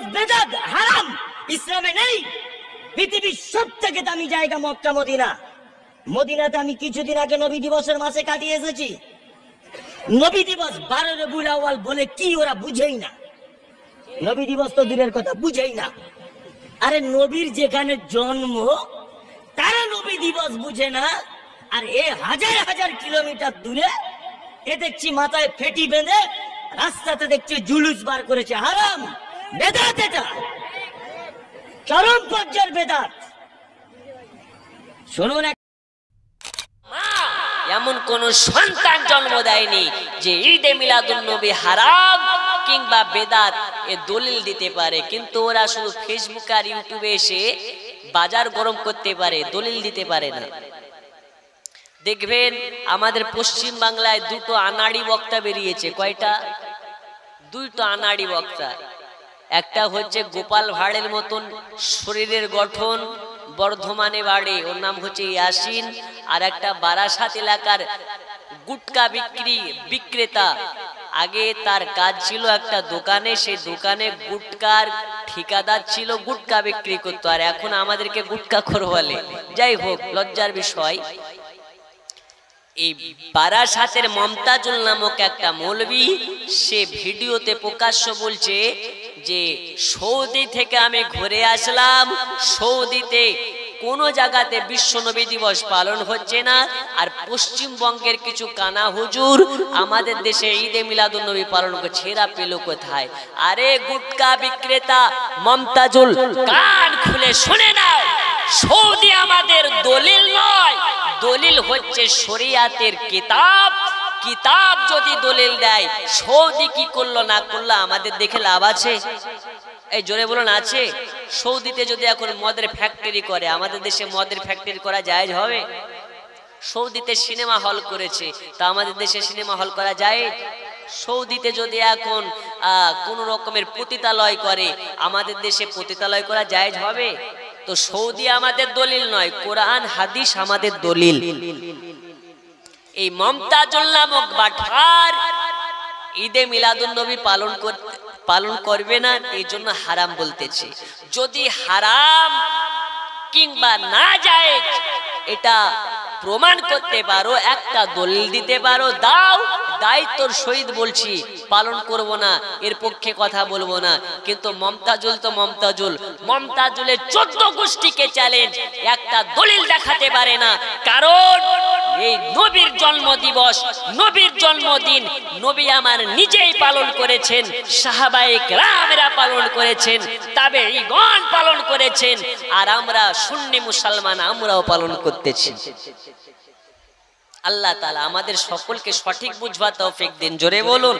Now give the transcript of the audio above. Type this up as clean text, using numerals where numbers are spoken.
দিবস বেদাত হারাম, ইসলামে নেই। পৃথিবীর সবথেকে দামি জায়গা মক্কা মদিনা। মদিনাতে আমি কিছুদিন আগে নবী দিবসের মাসে কাটিয়ে এসেছি। নবী দিবস 12 রবিউল আউয়াল বলে কি ওরা বুঝেই না। নবী দিবস তো দূরের কথা, বুঝেই না। আরে নবীর যেখানে জন্ম তারা নবী দিবস বুঝে না, আর এ হাজার হাজার কিলোমিটার দূরে এ দেখছি মাথায় ফেটি বেঁধে রাস্তাতে দেখছি জুলুস বার করেছে। হারাম, বেদাত, এটা চরম পর্যায়ের বেদাত। শুনুন, এমন কোন সন্তান জন্ম দেয়নি যে ঈদে মিলাদুন নবী হারাম কিংবা বেদাত এ দলিল দিতে পারে, কিন্তু ওরা শুধু ফেসবুক আর ইউটিউবে এসে বাজার গরম করতে পারে, দলিল দিতে পারে না। দেখবেন আমাদের পশ্চিম বাংলায় দুটো আনাড়ি বক্তা বেরিয়েছে। কয়টা? দুইটা আনাড়ি বক্তা। একটা হচ্ছে গোপাল ভাঁড়ের মতন শরীরের গঠন, বর্ধমানে বাড়ি, ওর নাম হচ্ছে ইয়াসিন। আর একটা বারাসাত এলাকার গুটকা বিক্রেতা। আগে তার কাজ ছিল একটা দোকানে, সেই দোকানে গুটকার ঠিকাদার ছিল, গুটকা বিক্রি করতো, আর এখন আমাদেরকে গুটকাখোর বলে। যাই হোক, লজ্জার বিষয়। এই বারাসাতের মমতাজুল নামক একটা মৌলবী, সে ভিডিওতে প্রকাশ্য বলছে যে সৌদি থেকে আমি ঘুরে আসলাম, সৌদিতে কোন জায়গাতে বিশ্ব নবী দিবস পালন হচ্ছে না, আর পশ্চিমবঙ্গের কিছু কানা হুজুর আমাদের দেশে ঈদে মিলাদুন নবী পালন করছে। এরা পেল কোথায়? আরে গুটকা বিক্রেতা মমতাজুল, কান খুলে শুনে নাও, সৌদি আমাদের দলিল নয়, দলিল হচ্ছে শরিয়াতের কিতাব। কিতাব যদি দলিল দেয়, সৌদি কি করলো না করলো আমাদের দেখে লাভ আছে? এই জোরে বলুন, আছে? সৌদিতে যদি এখন মদের ফ্যাক্টরি করে, আমাদের দেশে মদের ফ্যাক্টরি করা জায়েজ হবে? সৌদিতে সিনেমা হল করেছে, তা আমাদের দেশে সিনেমা হল করা যায়? সৌদিতে যদি এখন কোন রকমের পতিতালয় করে, আমাদের দেশে পতিতালয় করা জায়েজ হবে? তো সৌদি আমাদের দলিল নয়, কোরআন হাদিস আমাদের দলিল। এই মমতাজুল নামক বাটফার ঈদে মিলাদুন নবী পালন করবে না, এই জন্য হারাম বলতেছে। যদি হারাম কিংবা না জায়েজ এটা প্রমাণ করতে পারো, একটা দলিল দিতে পারো, দাও, দায়িত্বর সহিত বলছি, পালন করব না, এর পক্ষে কথা বলবো না। কিন্তু মমতাজুল তো মমতাজুলের 14 গোষ্ঠীকে চ্যালেঞ্জ, একটা দলিল দেখাতে পারে না। কারণ এই নবীর জন্ম দিবস, নবীর জন্মদিন নবী আমার নিজেই পালন করেছেন, সাহাবায়ে কেরামেরা পালন করেছেন, তাবেঈগণ পালন করেছেন, আর আমরা সুন্নি মুসলমান আমরাও পালন করতেছি। আল্লাহ তাআলা আমাদের সকলকে সঠিক বুঝবার তৌফিক দিন। জোরে বলুন।